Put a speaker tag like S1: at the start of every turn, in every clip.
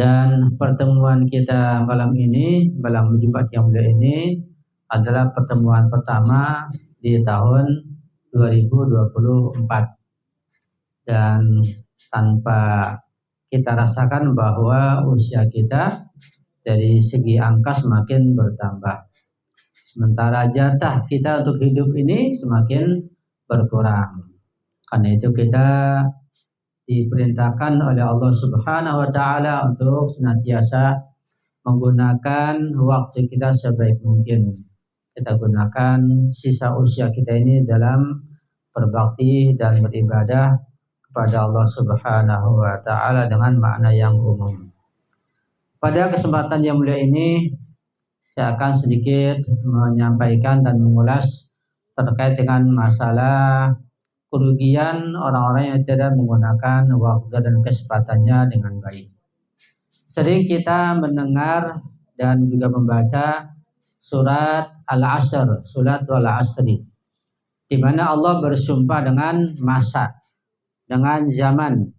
S1: Dan pertemuan kita malam ini, malam Jumat yang mulia ini adalah pertemuan pertama di tahun 2024. Dan tanpa kita rasakan bahwa usia kita dari segi angka semakin bertambah. Sementara jatah kita untuk hidup ini semakin berkurang. Karena itu kita diperintahkan oleh Allah Subhanahu wa taala untuk senantiasa menggunakan waktu kita sebaik mungkin. Kita gunakan sisa usia kita ini dalam berbakti dan beribadah kepada Allah Subhanahu wa taala dengan makna yang umum. Pada kesempatan yang mulia ini saya akan sedikit menyampaikan dan mengulas terkait dengan masalah kerugian orang-orang yang tidak menggunakan waktu dan kesempatannya dengan baik. Sering kita mendengar dan juga membaca surat Al-Asr, surat Al-Asri, di mana Allah bersumpah dengan masa, dengan zaman,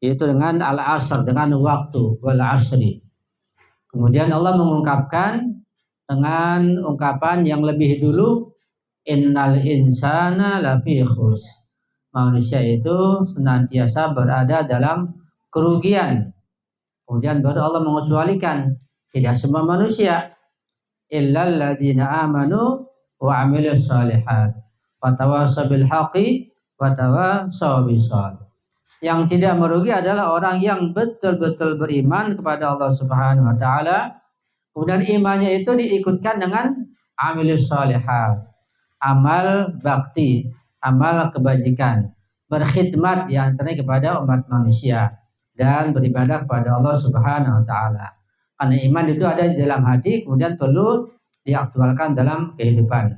S1: yaitu dengan Al-Asr, dengan waktu, Wal-Asri. Kemudian Allah mengungkapkan dengan ungkapan yang lebih dulu, Innal insana lafi khus. Manusia itu senantiasa berada dalam kerugian. Kemudian baru Allah mengecualikan tidak semua manusia, illal ladzina amanu wa amilus shalihat wa tawassaw bil haqqi wa tawassaw bis sabr. Yang tidak merugi adalah orang yang betul-betul beriman kepada Allah Subhanahu wa taala. Kemudian imannya itu diikutkan dengan amilus shalihat, amal bakti, amal kebajikan, berkhidmat yang antaranya kepada umat manusia dan beribadah kepada Allah Subhanahu wa taala. Karena iman itu ada di dalam hati, kemudian perlu diaktualkan dalam kehidupan.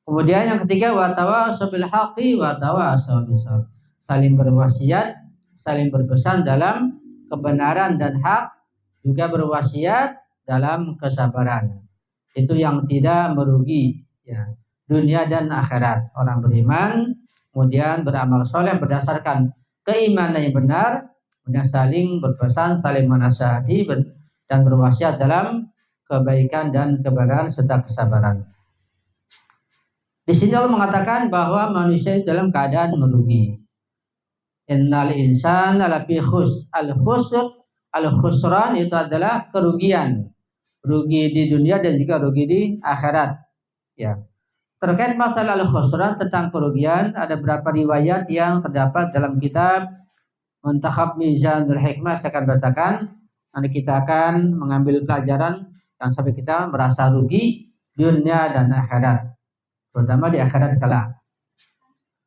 S1: Kemudian yang ketiga, wa tawassaw bil haqqi wa tawassaw bis sabr. Saling berwasiat, saling berpesan dalam kebenaran dan hak, juga berwasiat dalam kesabaran. Itu yang tidak merugi, ya, dunia dan akhirat. Orang beriman kemudian beramal soleh berdasarkan keimanan yang benar, kemudian saling berpesan, saling menasihati dan berwasiat dalam kebaikan dan kebenaran serta kesabaran. Di sini Allah mengatakan bahwa manusia itu dalam keadaan merugi. Innal insana lafi khus. Al-khusran itu adalah kerugian. Rugi di dunia dan juga rugi di akhirat. Ya. Terkait masalah al-khusran tentang kerugian, ada beberapa riwayat yang terdapat dalam kitab Muntakhab Mizanul Hikmah. Saya akan bacakan. Nanti kita akan mengambil pelajaran yang sampai kita merasa rugi dunia dan akhirat, terutama di akhirat kelak.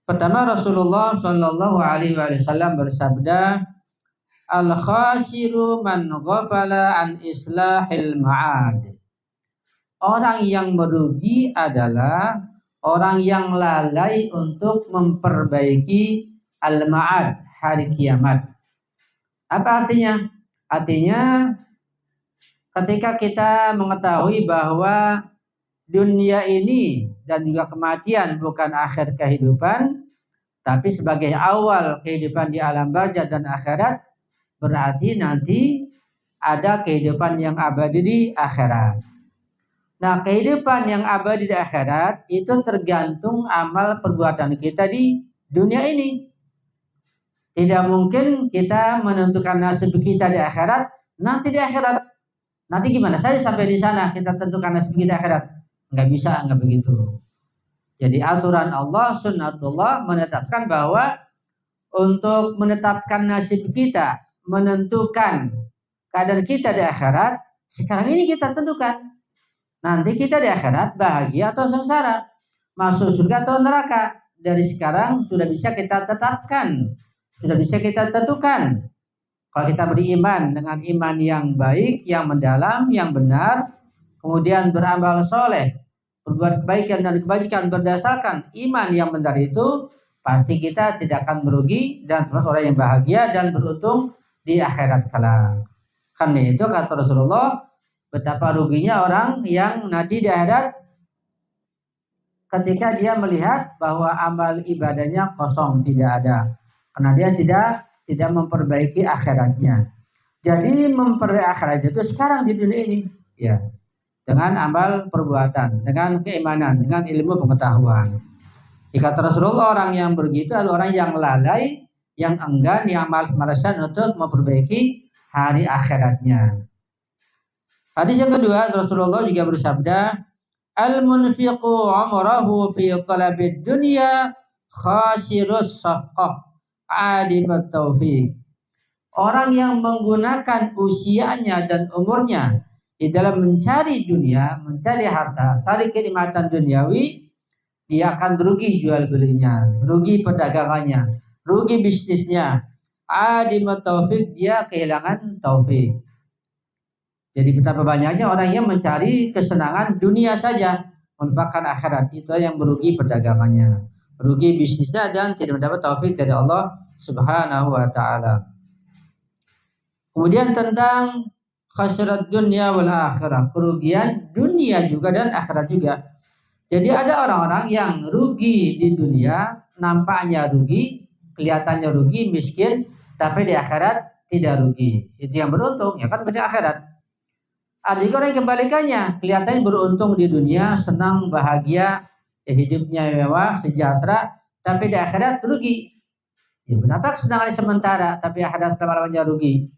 S1: Pertama, Rasulullah Shallallahu Alaihi Wasallam bersabda, al-khasiru man ghafala an islahil ma'ad. Orang yang merugi adalah orang yang lalai untuk memperbaiki al-ma'ad, hari kiamat. Apa artinya? Artinya ketika kita mengetahui bahwa dunia ini dan juga kematian bukan akhir kehidupan, tapi sebagai awal kehidupan di alam barzakh dan akhirat, berarti nanti ada kehidupan yang abadi di akhirat. Nah, kehidupan yang abadi di akhirat itu tergantung amal perbuatan kita di dunia ini. Tidak mungkin kita menentukan nasib kita di akhirat nanti di akhirat. Nanti gimana? Saya sampai di sana kita tentukan nasib kita di akhirat. Enggak bisa, enggak begitu. Jadi aturan Allah, sunnatullah menetapkan bahwa untuk menetapkan nasib kita, menentukan keadaan kita di akhirat, sekarang ini kita tentukan. Nanti kita di akhirat bahagia atau sengsara, masuk surga atau neraka. Dari sekarang sudah bisa kita tetapkan, sudah bisa kita tentukan. Kalau kita beriman dengan iman yang baik, yang mendalam, yang benar, kemudian beramal soleh, berbuat kebaikan dan kebajikan berdasarkan iman yang benar itu, pasti kita tidak akan merugi dan terus orang yang bahagia dan beruntung di akhirat kelak. Karena itu kata Rasulullah, betapa ruginya orang yang nanti di akhirat ketika dia melihat bahwa amal ibadahnya kosong, tidak ada, karena dia tidak memperbaiki akhiratnya. Jadi memperoleh akhirat itu sekarang di dunia ini, ya, dengan amal perbuatan, dengan keimanan, dengan ilmu pengetahuan. Jika Rasulullah orang yang begitu adalah orang yang lalai, yang enggan, yang malas-malasan untuk memperbaiki hari akhiratnya. Hadis yang kedua, Rasulullah juga bersabda, al-munfiqu umrahu fi talabid dunya khasirus safqah adibat taufiq. Orang yang menggunakan usianya dan umurnya di dalam mencari dunia, mencari harta, cari kenikmatan duniawi, dia akan rugi jual belinya, rugi perdagangannya, rugi bisnisnya. Adimat taufik, dia kehilangan taufik. Jadi betapa banyaknya orang yang mencari kesenangan dunia saja, melupakan akhirat. Itu yang merugi perdagangannya, merugi bisnisnya, dan tidak mendapat taufik dari Allah Subhanahu wa taala. Kemudian tentang khasirat dunia wal akhirah, kerugian dunia juga dan akhirat juga. Jadi ada orang-orang yang rugi di dunia, nampaknya rugi, kelihatannya rugi, miskin, tapi di akhirat tidak rugi. Itu yang beruntung, ya kan, di akhirat. Ada juga orang yang kebalikannya, kelihatannya beruntung di dunia, senang, bahagia, hidupnya mewah, sejahtera, tapi di akhirat rugi. Ya, kenapa kesenangan sementara, tapi akhirat selama-lamanya rugi?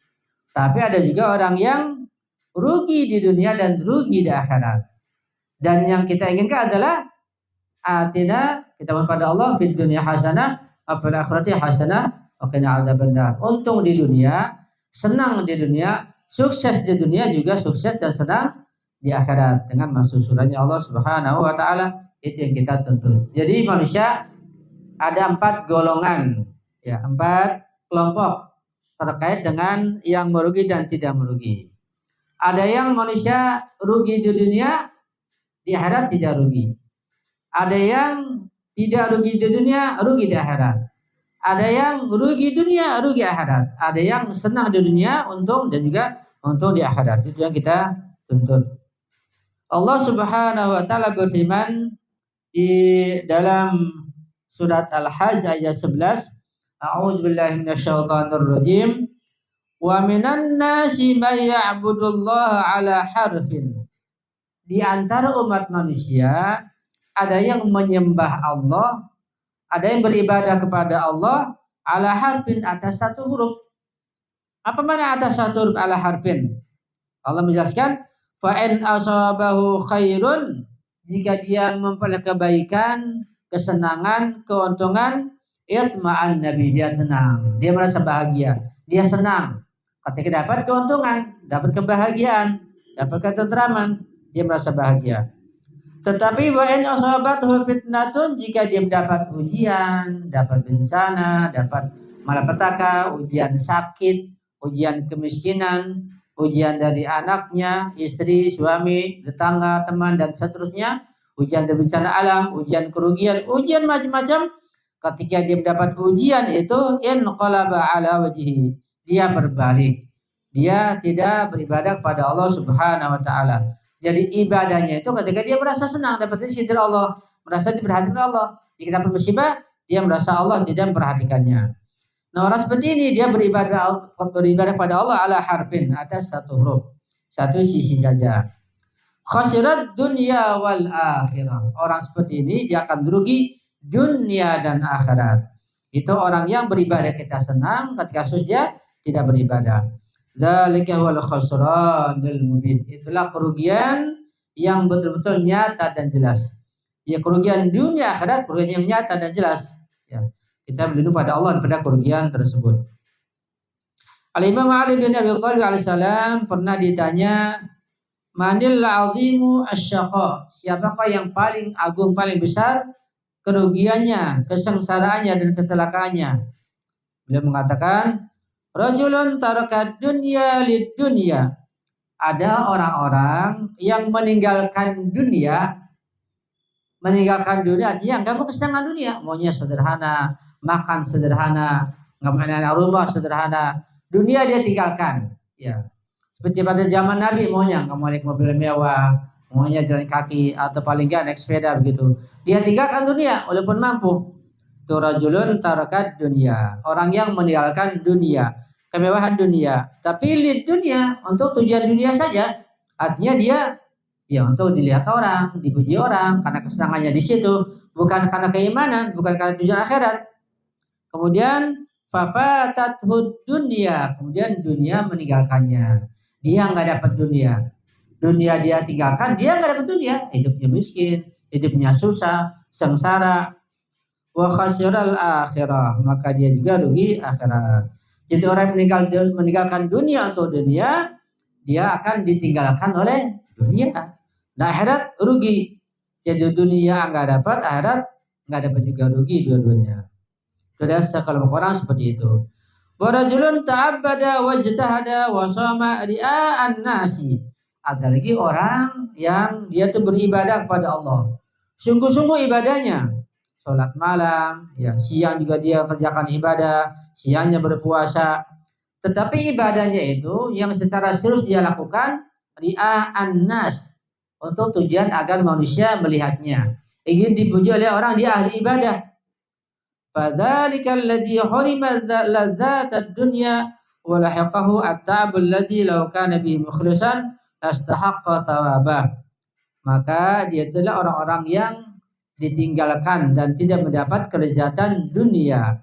S1: Tapi ada juga orang yang rugi di dunia dan rugi di akhirat. Dan yang kita inginkan adalah atina, kita mohon pada Allah, fid dunya hasanah wa fil akhirati hasanah wa qina adzabannar. Untung di dunia, senang di dunia, sukses di dunia, juga sukses dan senang di akhirat dengan masuk surganya Allah Subhanahu wa taala. Itu yang kita tuntut. Jadi manusia ada 4 golongan, ya, 4 kelompok terkait dengan yang merugi dan tidak merugi. Ada yang manusia rugi di dunia, di akhirat tidak rugi. Ada yang tidak rugi di dunia, rugi di akhirat. Ada yang rugi dunia, rugi akhirat. Ada yang senang di dunia, untung, dan juga untung di akhirat. Itu yang kita tuntut. Allah Subhanahu wa taala berfirman di dalam surat Al-Hajj ayat 11, a'udzubillahi minasyaitonir rajim. Wa minan nasi may ya'budullaha ala harfin. Di antara umat manusia ada yang menyembah Allah, ada yang beribadah kepada Allah ala harfin, atas satu huruf. Apa makna atas satu huruf ala harfin? Allah menjelaskan, fa in asabahu khairun, jika dia memperoleh kebaikan, kesenangan, keuntungan, itma'an nabi, dia tenang, dia merasa bahagia, dia senang. Ketika dapat keuntungan, dapat kebahagiaan, dapat ketenteraman, dia merasa bahagia. Tetapi wa in asabathu fitnatun, jika dia mendapat ujian, dapat bencana, dapat malapetaka, ujian sakit, ujian kemiskinan, ujian dari anaknya, istri, suami, tetangga, teman, dan seterusnya, ujian dari bencana alam, ujian kerugian, ujian macam-macam. Ketika dia mendapat ujian itu, inqalaba ala wajhihi, dia berbalik, dia tidak beribadah kepada Allah Subhanahu wa taala. Jadi ibadahnya itu ketika dia merasa senang dapat rezeki dari Allah, merasa diperhatikan Allah. Jika dapat musibah, dia merasa Allah tidak memperhatikannya. Nah, orang seperti ini dia beribadah pada Allah ala harfin, atas satu huruf, satu sisi saja. Khasirat dunia wal akhirah. Orang seperti ini dia akan rugi dunia dan akhirat. Itu orang yang beribadah kita senang, ketika susah tidak beribadah. Dzalika huwal khusranul mubin. Itulah kerugian yang betul-betul nyata dan jelas. Ya, kerugian dunia akhirat, kerugian yang nyata dan jelas. Ya. Kita berlindung pada Allah daripada kerugian tersebut. Al-Imam Ali bin Abi Thalib alaihissalam pernah ditanya, manil azimu asyaqa, siapakah yang paling agung, paling besar kerugiannya, kesengsaraannya dan kecelakaannya? Beliau mengatakan, rajulun taraka dunya lid dunya. Ada orang-orang yang meninggalkan dunia artinya nggak mau kesenangan dunia, maunya sederhana, makan sederhana, nggak punya rumah sederhana, dunia dia tinggalkan. Ya, seperti pada zaman Nabi, maunya nggak mau naik mobil mewah, maunya jalan kaki atau paling nggak naik sepeda begitu. Dia tinggalkan dunia walaupun mampu. Itu rajulun tarakat dunia, orang yang meninggalkan dunia. kemewahan dunia. Tapi lid dunia, untuk tujuan dunia saja. Artinya dia ya untuk dilihat orang, dipuji orang, karena kesenangannya di situ, bukan karena keimanan, bukan karena tujuan akhirat. Kemudian fafatathud dunia, kemudian dunia meninggalkannya. Dia nggak dapat dunia. Dunia dia tinggalkan, dia nggak dapat dunia. Hidupnya miskin, hidupnya susah, sengsara. Wa khasiral akhirah, maka dia juga rugi akhirat. Jadi orang yang meninggalkan dunia untuk dunia, dia akan ditinggalkan oleh dunia. Nah akhirat rugi. Jadi dunia nggak dapat, akhirat nggak dapat juga, rugi dua-duanya. Sudah sekelompok orang seperti itu. Warajulun ta'abbada wajtahada wa shama ria'an nasi. Ada lagi orang yang dia tuh beribadah kepada Allah. Sungguh-sungguh ibadahnya. Salat malam, ya siang juga dia kerjakan ibadah, siangnya berpuasa. Tetapi ibadahnya itu yang secara serius dia lakukan ria'an nas, untuk tujuan agar manusia melihatnya. Ingin dipuji oleh orang, dia ahli ibadah. Fadzalikal ladzi harima ladzatad dunya wa lahiqahu at-ta'bul ladzi law kana bihi mukhlishan astahaqqa thawabah. Maka dia itulah orang-orang yang ditinggalkan dan tidak mendapat kelezatan dunia.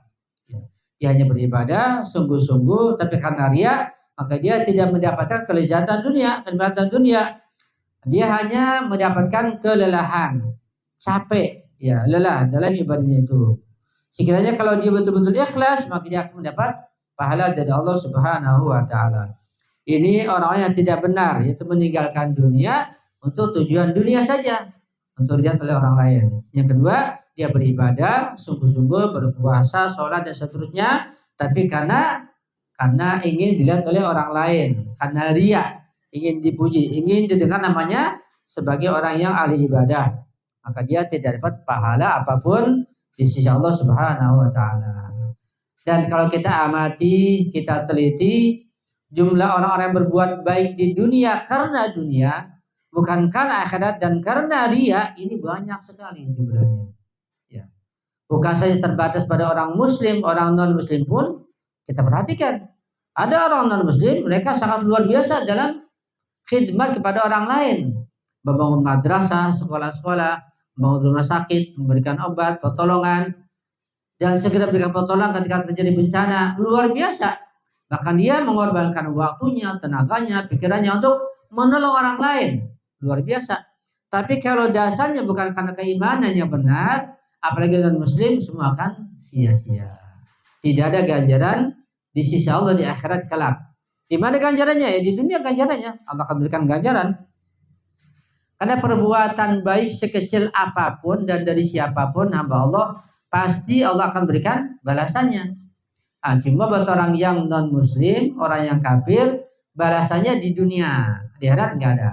S1: Dia hanya beribadah sungguh-sungguh, tapi karena riya, maka dia tidak mendapatkan kelezatan dunia, kenikmatan dunia. Dia hanya mendapatkan kelelahan, capek, ya lelah dalam ibadahnya itu. Sekiranya kalau dia betul-betul ikhlas, maka dia akan mendapat pahala dari Allah Subhanahu wa taala. Ini orang-orang yang tidak benar, yaitu meninggalkan dunia untuk tujuan dunia saja, untuk dilihat oleh orang lain. Yang kedua, dia beribadah sungguh-sungguh, berpuasa, sholat dan seterusnya, tapi karena ingin dilihat oleh orang lain, karena riya, ingin dipuji, ingin didengar namanya sebagai orang yang ahli ibadah, maka dia tidak dapat pahala apapun di sisi Allah Subhanahu wa taala. Dan kalau kita amati, kita teliti jumlah orang-orang yang berbuat baik di dunia karena dunia, bukan karena akhirat dan karena riya, ini banyak sekali jumlahnya. Ya. Bukan saja terbatas pada orang muslim, orang non muslim pun kita perhatikan. Ada orang non muslim, mereka sangat luar biasa dalam khidmat kepada orang lain, membangun madrasah, sekolah-sekolah, membangun rumah sakit, memberikan obat, pertolongan, dan segera berikan pertolongan ketika terjadi bencana, luar biasa. Bahkan dia mengorbankan waktunya, tenaganya, pikirannya untuk menolong orang lain, luar biasa. Tapi kalau dasarnya bukan karena keimanan yang benar, apalagi non muslim, semua akan sia-sia. Tidak ada ganjaran di sisi Allah di akhirat kelak. Di mana ganjarannya? Ya di dunia ganjarannya. Allah akan berikan ganjaran. Karena perbuatan baik sekecil apapun dan dari siapapun hamba Allah, pasti Allah akan berikan balasannya. Cuma buat orang yang non muslim, orang yang kafir, balasannya di dunia, di akhirat enggak ada.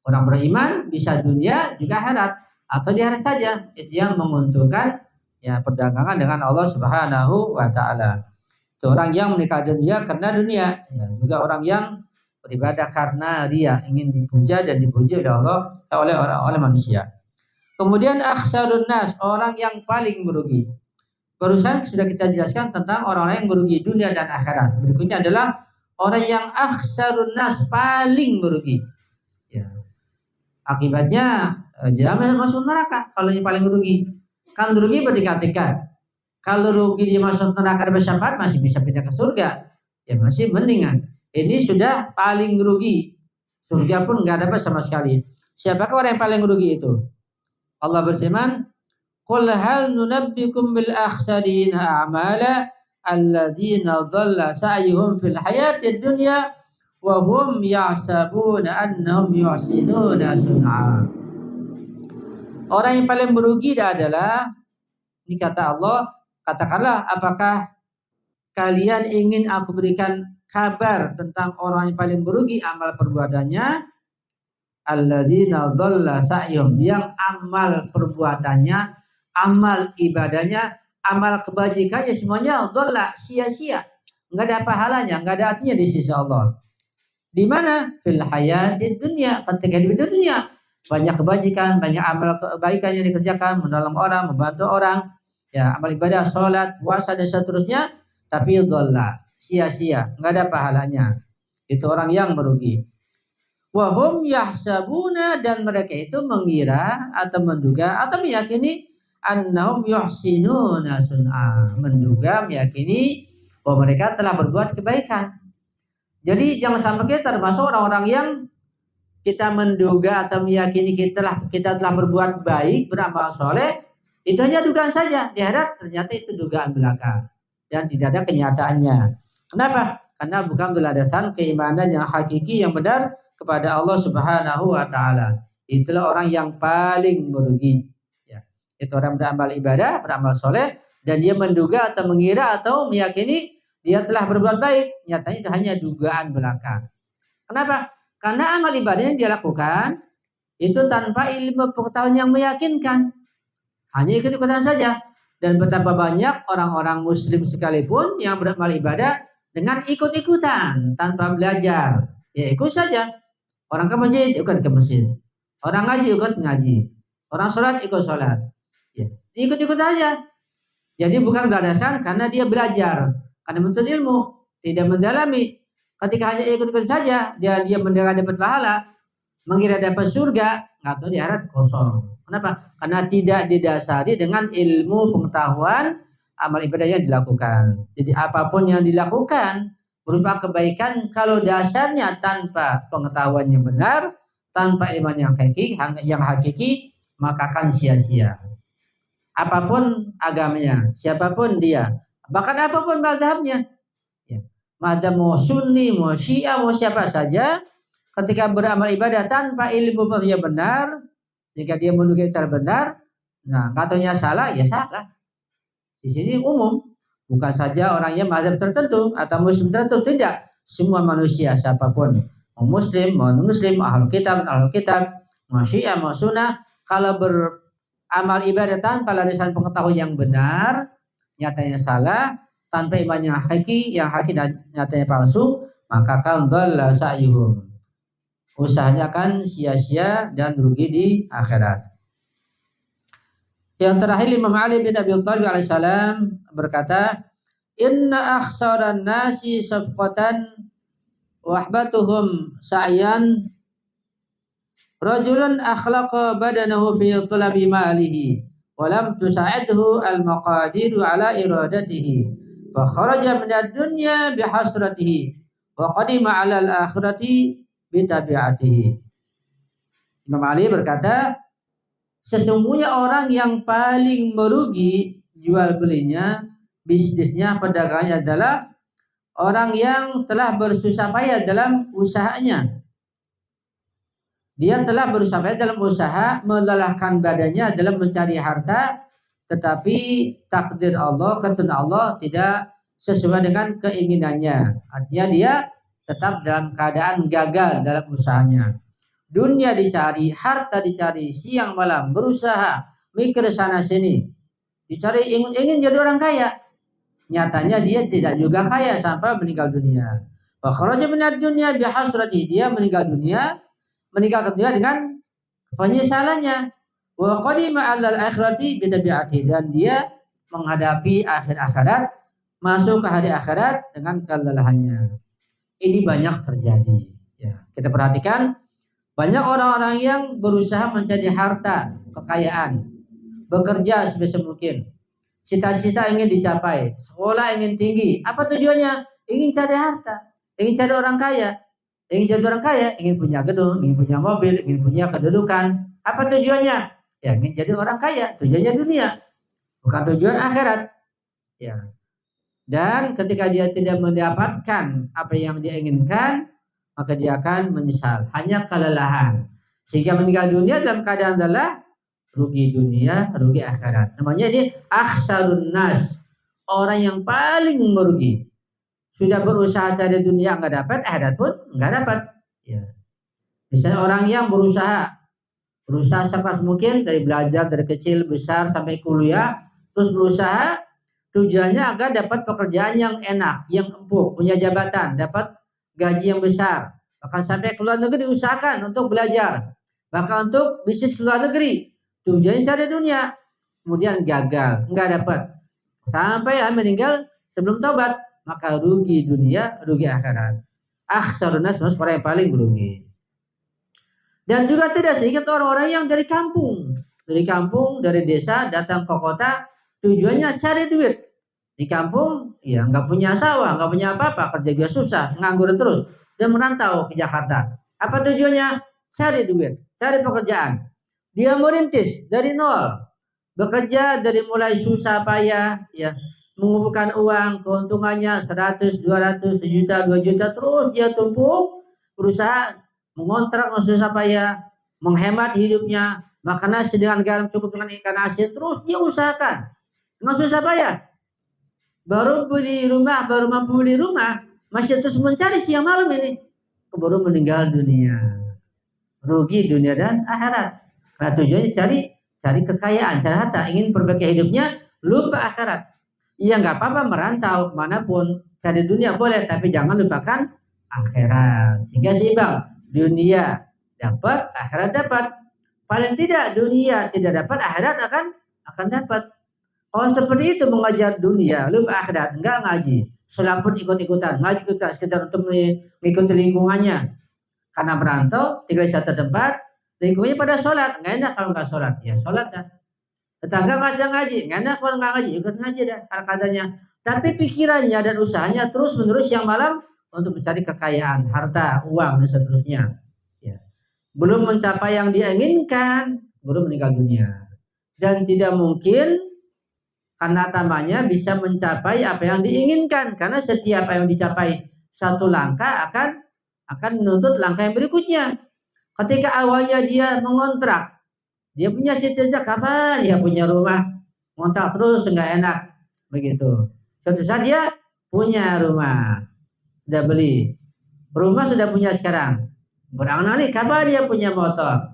S1: Orang beriman bisa dunia juga akhirat, atau di akhirat saja. Itu yang menguntungkan ya perdagangan dengan Allah Subhanahu wa taala. Itu orang yang menikah dunia karena dunia, ya, juga orang yang beribadah karena riya, ingin dipuja dan dipuji oleh Allah, oleh manusia. Kemudian akhsarun nas, orang yang paling merugi. Barusan sudah kita jelaskan tentang orang-orang yang merugi dunia dan akhirat. Berikutnya adalah orang yang akhsarun nas, paling merugi. Ya. Akibatnya dia masuk neraka kalau yang paling merugi. Kan merugi berdikatikan. Kalau rugi dia masuk neraka dan bersyafaat masih bisa pindah ke surga. Ya masih mendingan. Ini sudah paling rugi. Surga pun nggak dapat sama sekali. Siapakah orang yang paling rugi itu? Allah berfirman, "Qul hal nunabbikum bil akhsarina a'mala alladzina dhalla sa'yuhum fil hayatid dunya wa hum yahsabuna annahum yuhsinuna sun'a." Orang yang paling merugi adalah, ini kata Allah, katakanlah apakah kalian ingin aku berikan kabar tentang orang yang paling merugi amal perbuatannya, alladzina dhalla sa'yuhum, yang amal perbuatannya, amal ibadahnya, amal kebajikannya semuanya dhalla, sia-sia, enggak ada pahalanya, enggak ada artinya di sisi Allah. Di mana? Fil hayatid dunya, ketika di dunia banyak kebajikan, banyak amal kebaikan yang dikerjakan, menolong orang, membantu orang, ya amal ibadah, sholat, puasa dan seterusnya, tapi dhalla, sia-sia, nggak ada pahalanya. Itu orang yang merugi. Wahum yahsabuna, dan mereka itu mengira atau menduga atau meyakini annahum yuhsinuna sun'a, menduga meyakini bahwa mereka telah berbuat kebaikan. Jadi jangan sampai kita termasuk orang-orang yang kita menduga atau meyakini kita telah berbuat baik, beramal soleh, itu hanya dugaan saja. Di akhirat ternyata itu dugaan belaka dan tidak ada kenyataannya. Kenapa? Karena bukan berlandasan keimanan yang hakiki yang benar kepada Allah Subhanahu wa taala. Itulah orang yang paling merugi. Ya. Itu orang beramal ibadah, beramal soleh, dan dia menduga atau mengira atau meyakini dia telah berbuat baik. Nyatanya itu hanya dugaan belaka. Kenapa? Karena amal ibadah yang dia lakukan itu tanpa ilmu pengetahuan yang meyakinkan. Hanya ikut-ikutan saja. Dan betapa banyak orang-orang muslim sekalipun yang beramal ibadah dengan ikut-ikutan tanpa belajar. Ya ikut saja. Orang ke masjid, ikut ke masjid. Orang ngaji, ikut ngaji. Orang sholat, ikut sholat. Ya. Ikut-ikut aja. Jadi bukan berdasarkan karena dia belajar. Karena menuntut ilmu. Tidak mendalami. Ketika hanya ikut-ikut saja, dia mendengar dapat pahala, mengira dapat surga, nggak tahu di akhirat kosong. Kenapa? Karena tidak didasari dengan ilmu pengetahuan amal ibadah yang dilakukan. Jadi apapun yang dilakukan berupa kebaikan, kalau dasarnya tanpa pengetahuan yang benar, tanpa iman yang hakiki, maka akan sia-sia. Apapun agamanya, siapapun dia, bahkan apapun mazhabnya. Ada mau sunni, mau syiah, mau siapa saja, ketika beramal ibadah tanpa ilmu yang benar, sehingga dia menduga cara benar, nah katanya salah, ya salah. Di sini umum, bukan saja orang yang mazhab tertentu atau muslim tertentu, tidak. Semua manusia, siapapun, mau muslim, mau non-muslim, ahlul kitab, mau syiah, mau sunnah, kalau beramal ibadah tanpa landasan pengetahuan yang benar, nyatanya salah, tanpa iman yang hakiki dan nyatanya palsu, maka kan dhalla sa'yuhum. Usahanya akan sia-sia dan rugi di akhirat. Yang terakhir Imam Ali bin Abi Thalib alaihissalam berkata, "Inna akhsaran nasi sabqatan wahbatuhum sa'yan rajulun akhlaqa badanahu fi talabi malihi wa lam tusa'idhu al-maqadiru ala iradatihi. Fakharaja minad dunya bihasratihi wa qadima 'ala al-akhirati bitabi'atihi." Imam Ali berkata, sesungguhnya orang yang paling merugi jual belinya, bisnisnya, perdagangannya adalah orang yang telah bersusah payah dalam usahanya. Dia telah berusaha payah dalam usaha, melelahkan badannya dalam mencari harta, tetapi takdir Allah, ketentuan Allah tidak sesuai dengan keinginannya. Artinya dia tetap dalam keadaan gagal dalam usahanya. Dunia dicari, harta dicari, siang malam berusaha, mikir sana sini, dicari ingin jadi orang kaya. Nyatanya dia tidak juga kaya sampai meninggal dunia. Fakharaja minad dunya bihasrati, dia meninggal dunia dengan penyesalannya. Wa qadima 'alal akhirati bitabi'ati, dan dia menghadapi akhir akhirat, masuk ke hari akhirat dengan kelelahannya. Ini banyak terjadi. Ya, kita perhatikan banyak orang-orang yang berusaha mencari harta, kekayaan, bekerja sebisa mungkin, cita-cita ingin dicapai, sekolah ingin tinggi. Apa tujuannya? Ingin cari harta, ingin cari orang kaya. Ingin jadi orang kaya, ingin punya gedung, ingin punya mobil, ingin punya kedudukan. Apa tujuannya? Ya, ingin jadi orang kaya. Tujuannya dunia, bukan tujuan akhirat. Ya. Dan ketika dia tidak mendapatkan apa yang dia inginkan, maka dia akan menyesal. Hanya kelelahan. Sehingga meninggal dunia dalam keadaan adalah rugi dunia, rugi akhirat. Namanya ini akhsarun nas. Orang yang paling merugi. Sudah berusaha cari dunia nggak dapat, akhirat pun nggak dapat. Ya. Misalnya orang yang berusaha sekeras mungkin dari belajar dari kecil besar sampai kuliah, terus berusaha tujuannya agar dapat pekerjaan yang enak, yang empuk, punya jabatan, dapat gaji yang besar, bahkan sampai ke luar negeri usahakan untuk belajar, bahkan untuk bisnis ke luar negeri, tujuannya cari dunia, kemudian gagal, nggak dapat, sampai meninggal sebelum taubat. maka rugi dunia, rugi akhirat. Akhsarun nas, orang yang paling merugi. Dan juga tidak sedikit orang-orang yang dari kampung, dari desa datang ke kota, tujuannya cari duit. Di kampung, ya nggak punya sawah, nggak punya apa-apa, kerja dia susah, nganggur terus. Dia merantau ke Jakarta. Apa tujuannya? Cari duit, cari pekerjaan. Dia merintis dari nol, bekerja dari mulai susah payah, ya mengumpulkan uang, keuntungannya 100, 200, sejuta, 2 juta, terus dia tumpuk, berusaha mengontrak susah payah, menghemat hidupnya, makan nasi dengan garam cukup dengan ikan asin, terus dia usahakan dengan susah payah. Baru mampu beli rumah, masih terus mencari siang malam ini, keburu meninggal dunia, rugi dunia dan akhirat. Nah tujuannya cari kekayaan, cari harta, ingin perbaiki hidupnya, lupa akhirat. Iya nggak apa-apa merantau manapun, cari dunia boleh, tapi jangan lupakan akhirat. Sehingga seimbang, dunia dapat, akhirat dapat. Paling tidak dunia tidak dapat, akhirat akan dapat. Kalau seperti itu mengajar dunia, lupa akhirat, enggak ngaji. Sholat pun ikut-ikutan, ngaji ikut sekitar untuk mengikuti lingkungannya. Karena merantau, tinggal di satu tempat, lingkungannya pada sholat. Enggak enak kalau enggak sholat, ya sholat dah. Tetangga ngajak ngaji, enggak enak kalau enggak ngaji, ikut ngaji dah kadang-kadangnya. Tapi pikirannya dan usahanya terus menerus siang malam untuk mencari kekayaan, harta, uang dan seterusnya. Ya. Belum mencapai yang dia inginkan, baru meninggal dunia. Dan tidak mungkin karena tamanya bisa mencapai apa yang diinginkan, karena setiap yang dicapai satu langkah akan menuntut langkah yang berikutnya. Ketika awalnya dia mengontrak, dia punya cita-cita kapan dia punya rumah, ngontrak terus nggak enak begitu. Suatu saat dia punya rumah, sudah beli rumah, sudah punya sekarang, berangan-angan kapan dia punya motor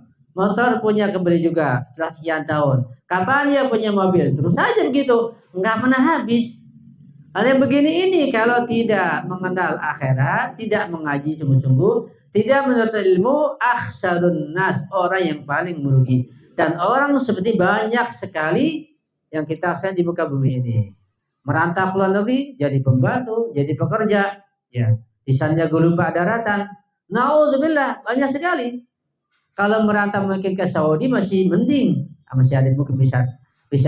S1: punya kebeli juga setelah sekian tahun. Kapan dia punya mobil? Terus saja begitu, nggak pernah habis. Hal yang begini ini kalau tidak mengenal akhirat, tidak mengaji sungguh-sungguh, tidak menuntut ilmu, akhsarun nas, orang yang paling merugi. Dan orang seperti banyak sekali yang kita saksikan di muka bumi ini. Merantau ke luar negeri, jadi pembantu, jadi pekerja, ya. Di Sanjago lupa daratan. Naudzubillah, banyak sekali. Kalau merantau mungkin ke Saudi masih mending, masih ada mungkin bisa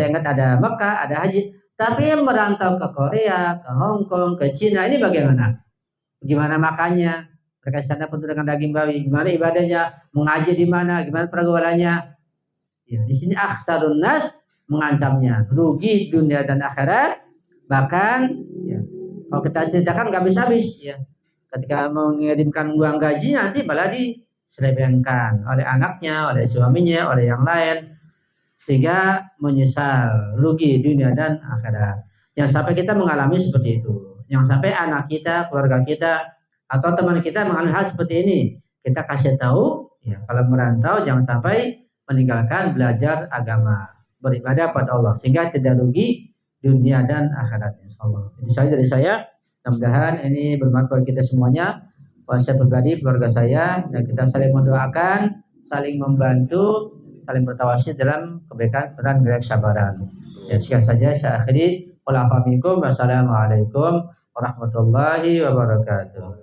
S1: ingat ada Mekah, ada haji. Tapi yang merantau ke Korea, ke Hong Kong, ke Cina, ini bagaimana? Gimana makannya? Mereka sana penuh dengan daging babi. Gimana ibadahnya? Mengaji di mana? Gimana pergaulannya? Ya, di sini akhsarun nas mengancamnya rugi dunia dan akhirat. Bahkan, ya, kalau kita ceritakan nggak habis-habis. Ya, ketika mengirimkan uang gaji nanti malah diselewengkan oleh anaknya, oleh suaminya, oleh yang lain. Sehingga menyesal, rugi dunia dan akhirat. Jangan sampai kita mengalami seperti itu. Jangan sampai anak kita, keluarga kita, atau teman kita mengalami hal seperti ini. Kita kasih tahu, ya, kalau merantau jangan sampai meninggalkan belajar agama, beribadah pada Allah, sehingga tidak rugi dunia dan akhirat. Insyaallah. Itu saja dari saya. Mudah-mudahan ini bermanfaat kita semuanya. Saya pribadi, keluarga saya, dan kita saling mendoakan, saling membantu, saling bertawassul dalam kebaikan dan kesabaran. Ya, sekian saja saya akhiri. Wassalamualaikum warahmatullahi wabarakatuh.